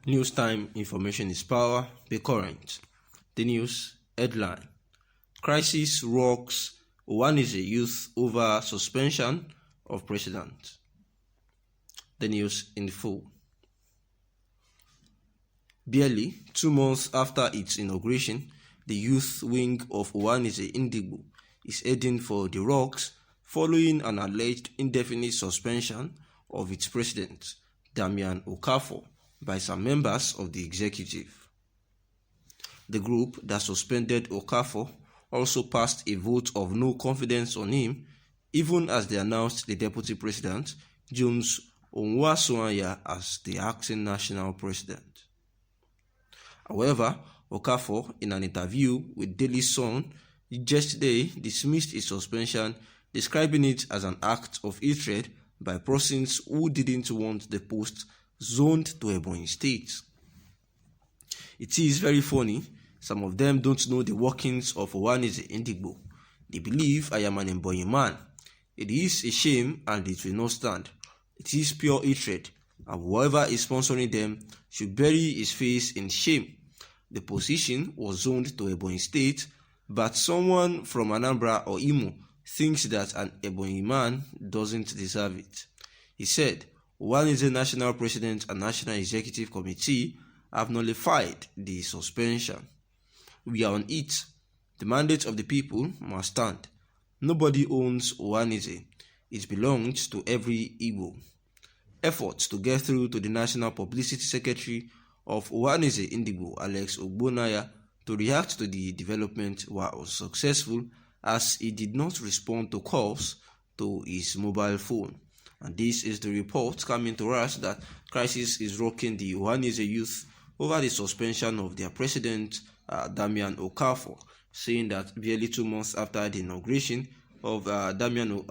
News time information is power. Be current. The news headline: Crisis rocks Ohaeneze youth over suspension of president. The news in full. Barely 2 months after its inauguration, the youth wing of Ohaeneze Ndigbo is heading for the rocks following an alleged indefinite suspension of its president, Damian Okafor, by some members of the executive. The group that suspended Okafor also passed a vote of no confidence on him, even as they announced the deputy president, Jones Onwuasanya, as the acting national president. However, Okafor, in an interview with Daily Sun yesterday, dismissed his suspension, describing it as an act of hatred by persons who didn't want the post zoned to Ebonyi State. It is very funny. Some of them don't know the workings of Ohaeneze Ndigbo. They believe I am an Ebonyi man. It is a shame and it will not stand. It is pure hatred, and whoever is sponsoring them should bury his face in shame. The position was zoned to Ebonyi State, but someone from Anambra or Imo thinks that an Ebonyi man doesn't deserve it. He said, Ohaeneze National President and National Executive Committee have nullified the suspension. We are on it. The mandate of the people must stand. Nobody owns Ohaeneze. It belongs to every Igbo. Efforts to get through to the National Publicity Secretary of Ohaeneze Ndigbo, Alex Ogbonaya, to react to the development were unsuccessful, as he did not respond to calls to his mobile phone. And this is the report coming to us that crisis is rocking the Ohaeneze youth over the suspension of their president, Damian Okafor, saying that barely 2 months after the inauguration of Damian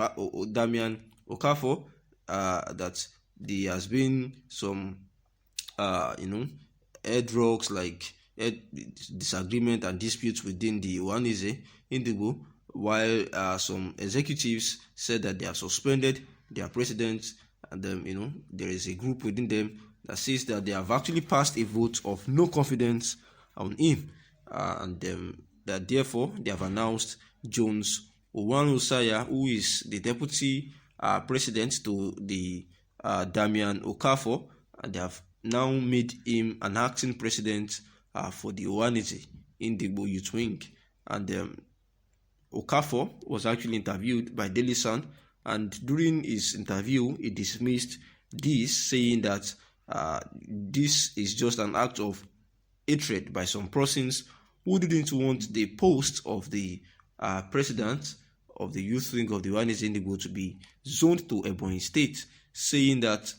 Okafor, that there has been some, headrocks, like disagreement and disputes within the Ohaeneze Ndigbo, while some executives said that they have suspended their president, and there is a group within them that says that they have actually passed a vote of no confidence on him, and that therefore they have announced Jones Onwuasanya, who is the deputy president to the Damian Okafor, and they have now made him an acting president for the Ohaeneze Ndigbo youth wing. And Okafor was actually interviewed by Daily Sun, and during his interview he dismissed this, saying that this is just an act of hatred by some persons who didn't want the post of the president of the youth wing of the Ohaeneze Ndigbo to be zoned to Ebonyi State, saying that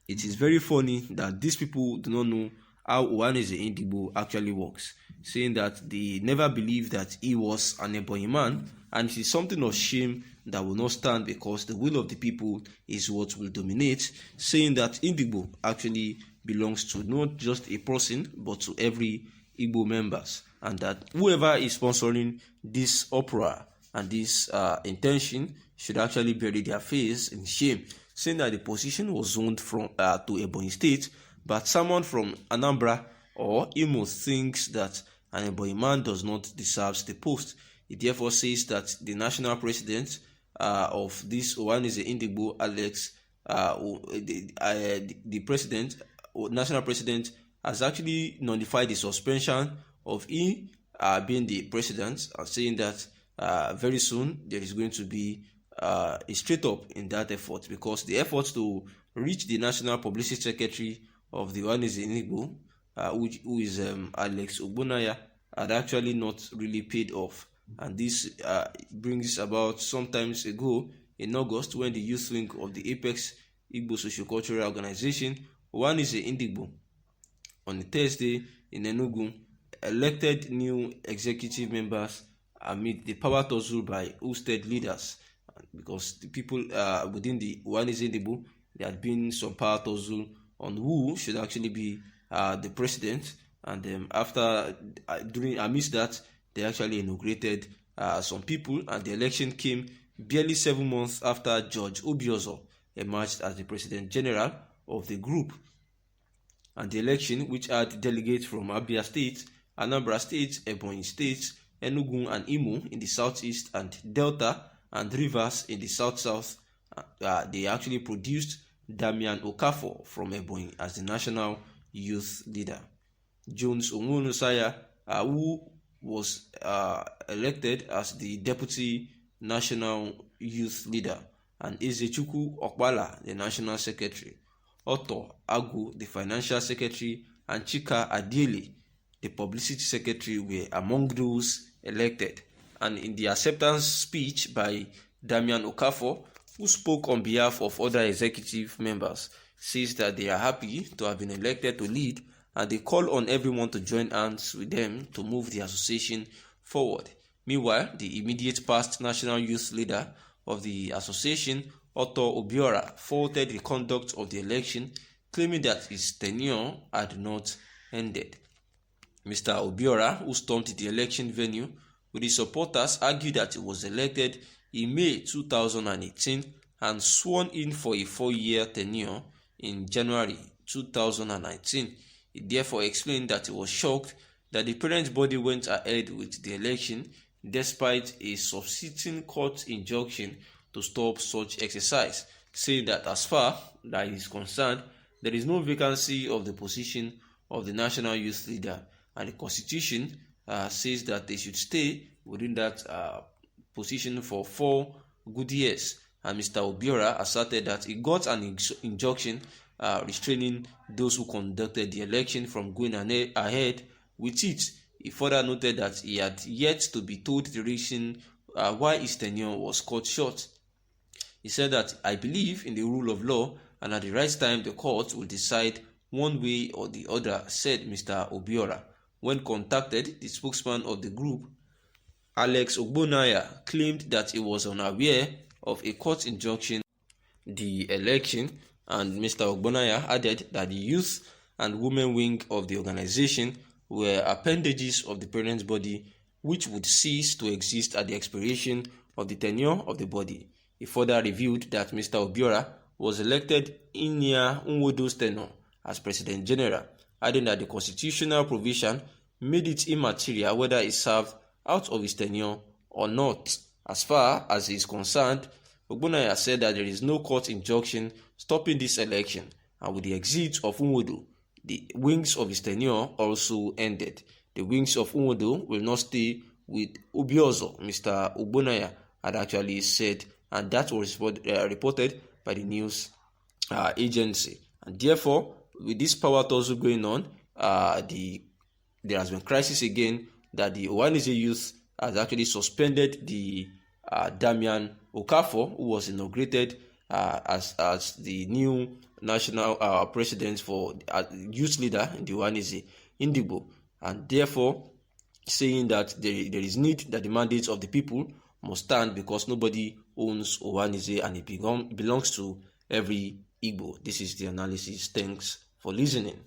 it is very funny that these people do not know how Ohaeneze Ndigbo actually works, saying that they never believed that he was an Ebonyi man, and it is something of shame that will not stand, because the will of the people is what will dominate, saying that Ndigbo actually belongs to not just a person but to every Igbo members, and that whoever is sponsoring this opera and this intention should actually bury their face in shame, saying that the position was zoned from to Ebonyi State, but someone from Anambra or Imo thinks that an Ebonyi man does not deserve the post. It therefore says that the national president of this Ohaeneze Ndigbo, Alex, the president, national president, has actually nullified the suspension of him being the president, and saying that very soon there is going to be a straight up in that effort, because the effort to reach the national publicity secretary of the Ohaeneze Ndigbo, who is Alex Ogbonaya, had actually not really paid off. And this brings about sometimes ago in August, when the youth wing of the Apex Igbo Sociocultural Organization, Ohaeneze Ndigbo, on a Thursday in Enugu, elected new executive members amid the power tussle by hosted leaders, because the people within the Ohaeneze Ndigbo, there had been some power tussle on who should actually be the president, and amidst that, they actually inaugurated some people, and the election came barely 7 months after George Obiozor emerged as the President General of the group. And the election, which had delegates from Abia State, Anambra State, Ebonyi State, Enugu and Imo in the southeast, and Delta and Rivers in the south-south, they actually produced Damian Okafor from Ebonyi as the national youth leader. Jones Onwuanuosanya, who was elected as the deputy national youth leader, and Ezechukwu Okpala, the national secretary. Otto Agu, the financial secretary, and Chika Adiele, the publicity secretary, were among those elected. And in the acceptance speech by Damian Okafor, who spoke on behalf of other executive members, says that they are happy to have been elected to lead, and they call on everyone to join hands with them to move the association forward. Meanwhile, the immediate past national youth leader of the association, Otto Obiora, faulted the conduct of the election, claiming that his tenure had not ended. Mr. Obiora, who stormed the election venue with his supporters, argued that he was elected in May 2018 and sworn in for a 4-year tenure in January 2019. He therefore explained that he was shocked that the parent body went ahead with the election despite a subsisting court injunction to stop such exercise, saying that as far as he is concerned, there is no vacancy of the position of the national youth leader, and the constitution says that they should stay within that position for 4 good years. And Mr. Obiora asserted that he got an injunction restraining those who conducted the election from going ahead with it. He further noted that he had yet to be told the reason why his tenure was cut short. He said that, "I believe in the rule of law, and at the right time the court will decide one way or the other," said Mr. Obiora. When contacted, the spokesman of the group, Alex Ogbonnaya, claimed that he was unaware of a court injunction the election, and Mr. Ogbonnaya added that the youth and women wing of the organization were appendages of the parent body, which would cease to exist at the expiration of the tenure of the body. He further revealed that Mr. Obiora was elected in Nya Nwodo's tenure as President General, adding that the constitutional provision made it immaterial whether he served out of his tenure or not. As far as he is concerned, Ogbonnaya said that there is no court injunction stopping this election, and with the exit of Nwodo, the wings of his tenure also ended. The wings of Nwodo will not stay with Obiozo, Mr. Ogbonnaya had actually said, and that was reported by the news agency. And therefore, with this power tussle going on, there has been crisis again, that the Ohaeneze youth has actually suspended the Damian Okafor, who was inaugurated as the new national president for youth leader in the Ohaeneze Indigbo, and therefore saying that there is need that the mandates of the people must stand, because nobody owns Ohaeneze and it belongs to every Igbo. This is the analysis. Thanks for listening.